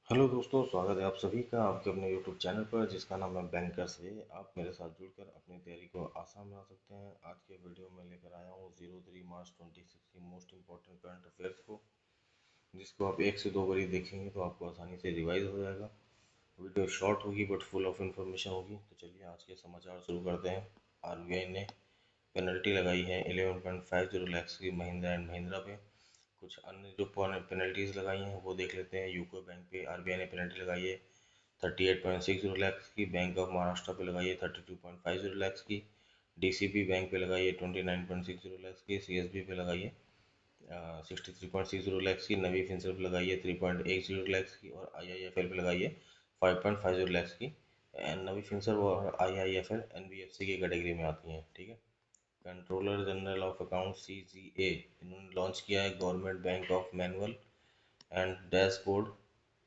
Hello दोस्तों, स्वागत है आप सभी का आपके अपने यूट्यूब चैनल पर जिसका नाम है बैंकर्स वे। आप मेरे साथ जुड़कर अपनी तैयारी को आसान बना सकते हैं। आज के वीडियो में लेकर आया हूँ 03 मार्च 2026 की मोस्ट इंपॉर्टेंट करंट अफेयर्स को, जिसको आप एक से दो बारी देखेंगे तो आपको आसानी से रिवाइज हो जाएगा। वीडियो शॉर्ट होगी बट फुल ऑफ इंफॉर्मेशन होगी। तो चलिए आज के समाचार शुरू करते हैं। आरबीआई ने पेनल्टी लगाई है 11.50 लाख की महिंद्रा एंड महिंद्रा पे। कुछ अन्य जो पेनल्टीज लगाई हैं वो देख लेते हैं। यूको बैंक पे आरबीआई ने पेनल्टी लगाई है 38.60 लाख की। बैंक ऑफ महाराष्ट्र पे लगाई है 32.50 लाख की। डीसीबी बैंक पे लगाई है 29.60 लाख की। सीएसबी पे लगाई है 63.60 लाख की। नवी फिंसर पे लगाई है 3.80 लाख की। और आईआईएफएल पे लगाई है 5.50 लाख की। नवी फिंसर और आईआईएफएल एनबीएफसी की कैटेगरी में आती हैं। ठीक है। Controller general of account CGA इन्होंने लॉन्च किया है government bank of manual and dashboard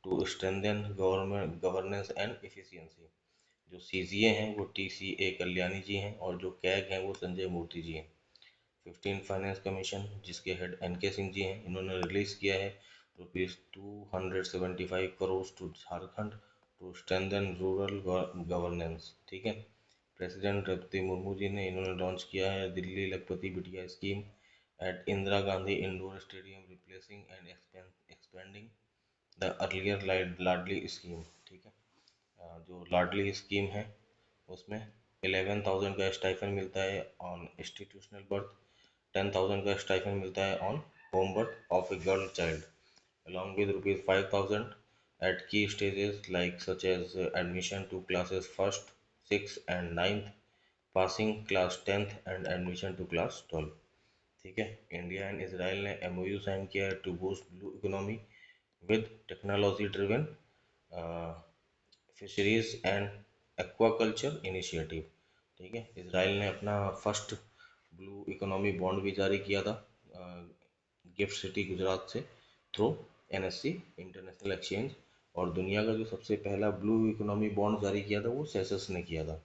to strengthen government governance and efficiency. जो सीजीए हैं वो टीसीए कल्याणी जी हैं और जो कैग हैं वो संजय मूर्ति जी हैं। 15 फाइनेंस कमीशन जिसके हेड एनके सिंह जी हैं, इन्होंने रिलीज किया है ₹275 crore to Jharkhand to strengthen rural governance. ठीक है। प्रेसिडेंट द्रौपदी मुर्मू जी ने इन्होंने लॉन्च किया है दिल्ली लखपति बिटिया scheme at Indira Gandhi indoor stadium replacing and expanding the earlier Ladli scheme. ठीक है। जो लाडली स्कीम है उसमें 11,000 का स्टाइफन मिलता है ऑन इंस्टीट्यूशनल बर्थ, 10,000 का स्टाइफन मिलता है on home birth of a girl child, along with ₹5,000 at key stages like such as admission to classes 1st, 6th and 9th, passing class 10th and admission to class 12। ठीक है। India and Israel ने MoU sign किया है to boost blue economy with technology driven fisheries and aquaculture initiative. ठीक है। Israel ने अपना first blue economy bond भी जारी किया था गिफ्ट सिटी गुजरात से थ्रू एनएससी इंटरनेशनल एक्सचेंज। और दुनिया का जो सबसे पहला ब्लू इकोनॉमी बॉन्ड जारी किया था वो सेसस ने किया था।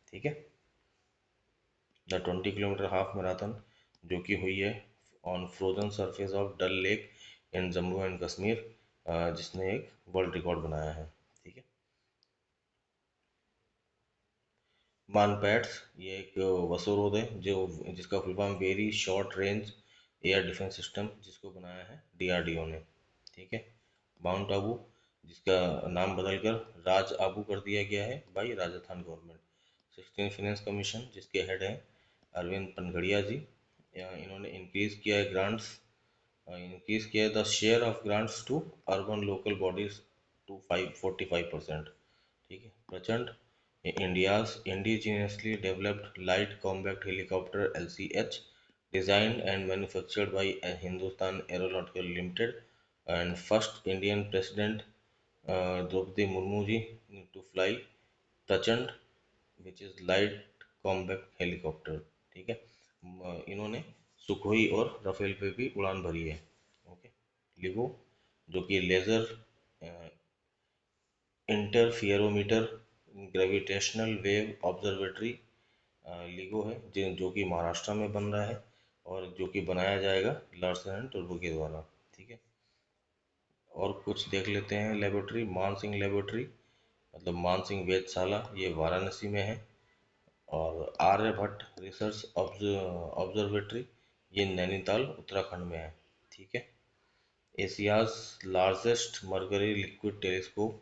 ठीक है। द 20 किलोमीटर हाफ मैराथन जो कि हुई है on frozen surface of Dal lake in Jammu and Kashmir, जिसने एक वर्ल्ड रिकॉर्ड बनाया है। ठीक है। मानपैड्स ये एक वसुरोध है जो जिसका full form very short range air defence system, जिसको बनाया है डीआरडीओ ने। ठीक है। माउंट आबू जिसका नाम बदलकर राज आबू कर दिया गया है by Rajasthan government. 16 finance commission जिसके हेड हैं अरविंद पनगड़िया जी, इन्होंने इंक्रीज किया the share of grants to urban local bodies to 45%। ठीक है। Prachand India's indigenously developed light combat helicopter LCH designed and manufactured by Hindustan Aeronautical Limited and first Indian president Draupadi Murmu ji to fly Prachand which is light combat helicopter. ठीक है। इन्होंने Sukhoi और Rafale पे भी उड़ान भरी है। ओके। लिगो जो कि laser interferometer gravitational wave observatory LIGO है जो कि महाराष्ट्र में बन रहा है और जो कि बनाया जाएगा लार्सन एंड टुब्रो के द्वारा। ठीक है। और कुछ देख लेते हैं। लेबोरेटरी मानसिंह लेबोरेटरी मतलब मानसिंह वेधशाला ये वाराणसी में है। और आर्यभट्ट रिसर्च ऑब्जर्वेटरी ये नैनीताल उत्तराखंड में है। ठीक है। Asia's largest mercury liquid telescope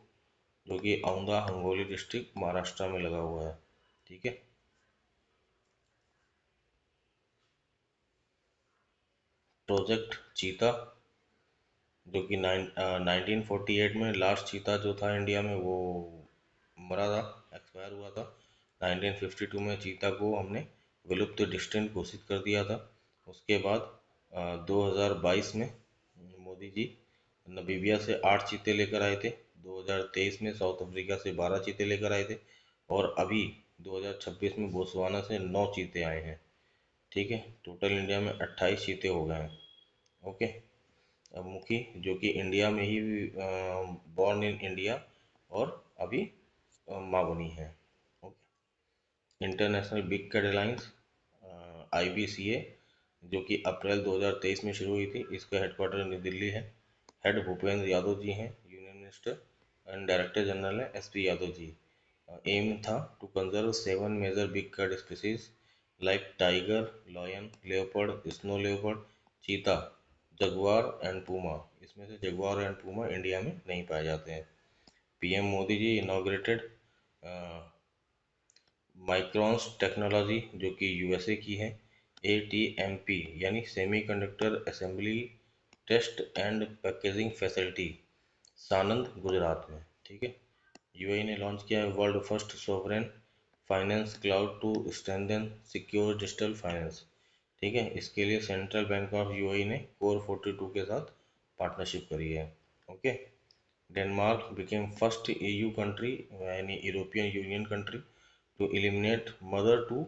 जो कि औंधा हंगोली डिस्ट्रिक्ट महाराष्ट्र में लगा हुआ है। ठीक है। प्रोजेक्ट चीता जो कि 1948 में लास्ट चीता जो था इंडिया में वो मरा था, एक्सपायर हुआ था। 1952 में चीता को हमने विलुप्त डिस्ट्रिक्ट घोषित कर दिया था। उसके बाद 2022 में मोदी जी नमीबिया से 8 चीते लेकर आए थे। 2023 में साउथ अफ्रीका से 12 चीते लेकर आए थे। और अभी 2026 में बोत्सवाना से 9 चीते आए हैं। ठीक है। टोटल इंडिया में 28 चीते हो गए हैं। ओके। मुखी जो कि इंडिया में ही बॉर्न इन इंडिया और अभी माँ बनी है। Okay. International big cat alliance IBCA जो कि अप्रैल 2023 में शुरू हुई थी, इसका हेडक्वार्टर नई दिल्ली है। हेड भूपेंद्र यादव जी हैं union minister. And director general है SP यादव जी। एम था to conserve 7 major big cat species like tiger, lion, leopard, snow leopard, cheetah, jaguar and puma. इसमें से जगुआर एंड पूमा इंडिया में नहीं पाए जाते हैं। PM Modi ji inaugurated Micron's technology जो कि USA की है। ATMP यानी semiconductor assembly test and packaging facility Sanand Gujarat में। ठीक है। UAE ने लॉन्च किया है world first sovereign finance cloud to strengthen secure digital finance. ठीक है। इसके लिए सेंट्रल बैंक ऑफ UAE ने कोर 42 के साथ पार्टनरशिप करी है। Okay. Denmark became first EU country यानी European Union country to eliminate mother to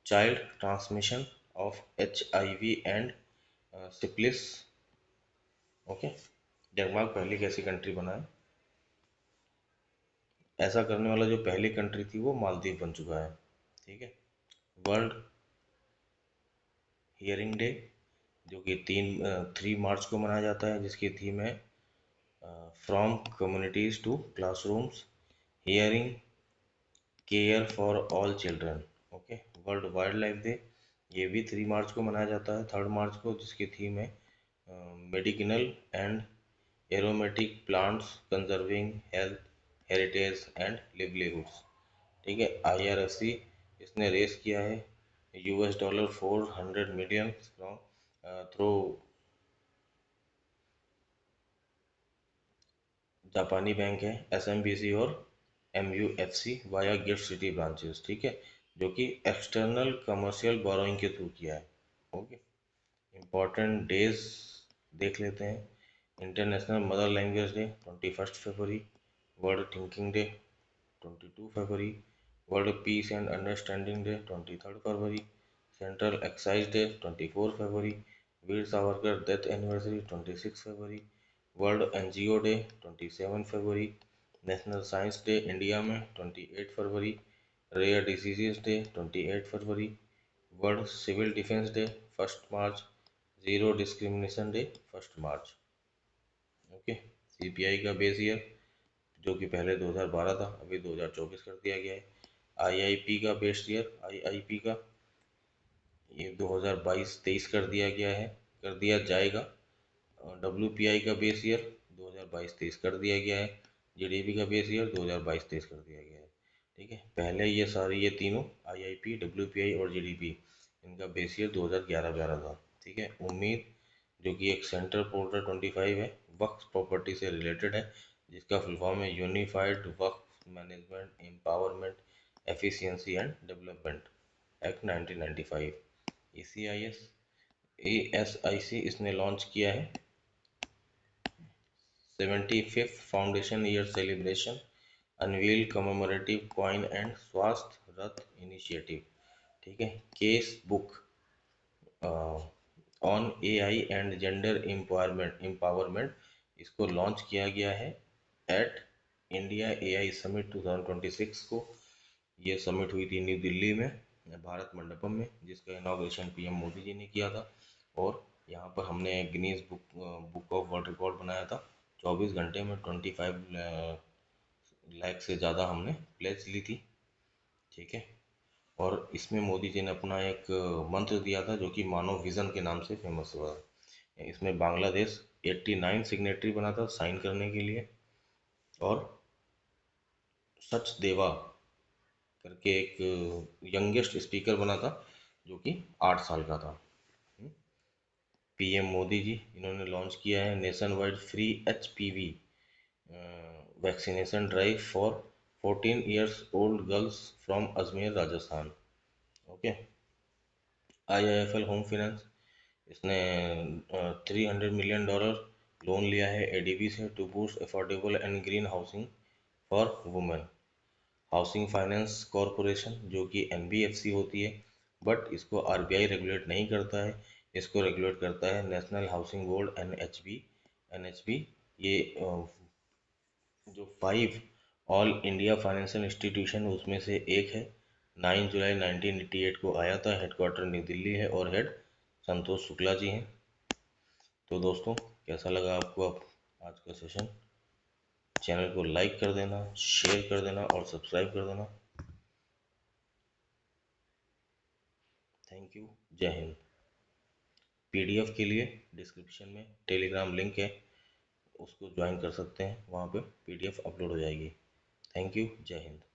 child transmission of HIV and syphilis. Okay. Denmark पहली कैसी कंट्री बना है? ऐसा करने वाला जो पहली कंट्री थी वो मालदीव बन चुका है। ठीक है। वर्ल्ड हियरिंग डे जो कि 3 मार्च को मनाया जाता है, जिसकी थीम है from communities to classrooms hearing care for all children. Okay. World wildlife day ये भी 3 मार्च को मनाया जाता है, 3 मार्च को, जिसकी थीम है medicinal and aromatic plants conserving health heritage and livelihoods. ठीक है। IRFC इसने रेस किया है $400 मिलियन फ्रॉम थ्रू जापानी बैंक है SMBC और MUFC via gift city branches. ठीक है। जो कि एक्सटर्नल कमर्शियल बोरोइंग के थ्रू किया है। ओके। इम्पोर्टेंट डेज देख लेते हैं। इंटरनेशनल मदर लैंग्वेज डे 21 फरवरी। वर्ल्ड थिंकिंग डे 22 फरवरी। World peace and understanding day 23 फरवरी। सेंट्रल एक्साइज डे 24 फरवरी। वीर सावरकर डेथ एनिवर्सरी 26 फरवरी। वर्ल्ड NGO डे 27 फरवरी। नेशनल साइंस डे इंडिया में 28 फरवरी। रेयर डिजीजेज डे 28 फरवरी। World civil defence day 1 मार्च। Zero discrimination day 1 मार्च। Okay. CPI का base year जो कि पहले 2012 था, अभी 2024 कर दिया गया है। IIP का बेस ईयर IIP का ये 2022-23 कर दिया गया है, कर दिया जाएगा। WPI का बेस ईयर 2022-23 कर दिया गया है। GDP का बेस ईयर 2022-23 कर दिया गया है। ठीक है। पहले ये तीनों IIP, WPI और GDP इनका बेस ईयर 2011-12 था। ठीक है। उम्मीद जो कि एक सेंटर पोर्टल 25 है, वक्फ प्रॉपर्टी से रिलेटेड है, जिसका फुल फॉर्म है unified Waqf management empowerment efficiency and development act 1995। ECIS ASIC इसने लॉन्च किया है 75th foundation year celebration unveil commemorative coin and स्वास्थ्य रथ इनिशिएटिव। ठीक है। Case book on AI and gender empowerment इसको लॉन्च किया गया है एट इंडिया AI समिट 2026 को। ये समिट हुई थी न्यू दिल्ली में भारत मंडपम में, जिसका इनॉग्रेशन PM मोदी जी ने किया था। और यहाँ पर हमने Guinness book of world record बनाया था। 24 घंटे में 25 लाख से ज़्यादा हमने प्लेज ली थी। ठीक है। और इसमें मोदी जी ने अपना एक मंत्र दिया था जो कि मानव विजन के नाम से फेमस हुआ है। इसमें बांग्लादेश 89 सिग्नेटरी बना था साइन करने के लिए। और सच देवा करके एक यंगेस्ट स्पीकर बना था जो कि 8 साल का था। PM मोदी जी इन्होंने लॉन्च किया है nationwide free HPV vaccination drive for 14 years old girls from Ajmer Rajasthan. Okay. IIFL home finance इसने $300 मिलियन लोन लिया है ADB से to boost affordable and green housing for women. Housing finance corporation जो कि NBFC होती है, बट इसको RBI regulate नहीं करता है, इसको रेगुलेट करता है नेशनल हाउसिंग बोर्ड NHB। ये जो 5 ऑल इंडिया फाइनेंशियल इंस्टीट्यूशन उसमें से एक है। 9 जुलाई 1988 को आया था, हेडक्वार्टर न्यू दिल्ली है और हेड संतोष शुक्ला जी हैं। तो दोस्तों कैसा लगा आपको आज का सेशन? चैनल को लाइक कर देना, शेयर कर देना और सब्सक्राइब कर देना। Thank you. जय हिंद। पीडीएफ के लिए डिस्क्रिप्शन में टेलीग्राम लिंक है, उसको ज्वाइन कर सकते हैं, वहाँ पे पीडीएफ अपलोड हो जाएगी। Thank you. जय हिंद।